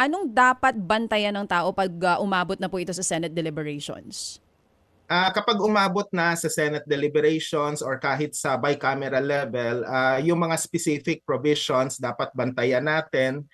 Anong dapat bantayan ng tao pag umabot na po ito sa Senate deliberations? Kapag umabot na sa Senate deliberations or kahit sa bicameral level, yung mga specific provisions dapat bantayan natin.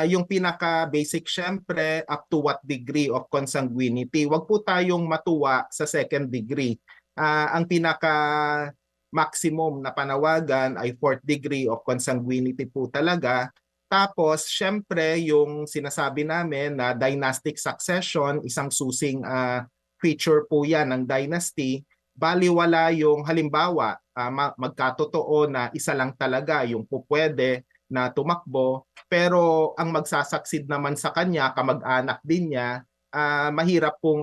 Yung pinaka-basic syempre, up to what degree of consanguinity. Huwag po tayong matuwa sa second degree. Ang pinaka-maximum na panawagan ay fourth degree of consanguinity po talaga. Tapos, syempre, yung sinasabi namin na dynastic succession, isang susing feature po yan ng dynasty, baliwala yung halimbawa, magkatotoo na isa lang talaga yung pupwede na tumakbo, pero ang magsasucceed naman sa kanya, kamag-anak din niya, mahirap pong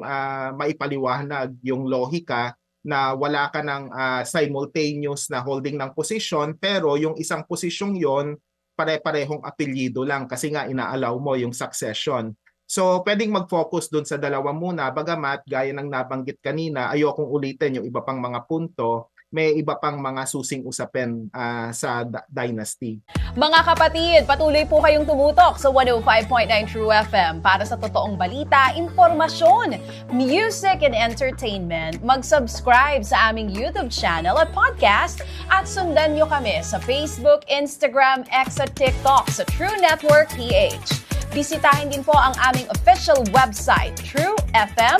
maipaliwanag yung lohika na wala ka ng simultaneous na holding ng posisyon, pero yung isang posisyong yon pare-parehong apelyido lang kasi nga inaalaw mo yung succession. So, pwedeng mag-focus dun sa dalawa muna, bagamat gaya ng nabanggit kanina, ayokong ulitin yung iba pang mga punto, may iba pang mga susing usapin sa dynasty. Mga kapatid, patuloy po kayong tumutok sa 105.9 True FM para sa totoong balita, impormasyon, music and entertainment. Mag-subscribe sa aming YouTube channel at podcast at sundan nyo kami sa Facebook, Instagram, X at TikTok sa True Network PH. Bisitahin din po ang aming official website, truefm.ph.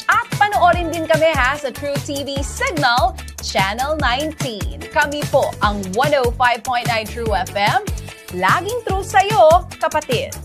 At panoorin din kami sa True TV Signal, Channel 19. Kami po ang 105.9 True FM. Laging true sa'yo, kapatid.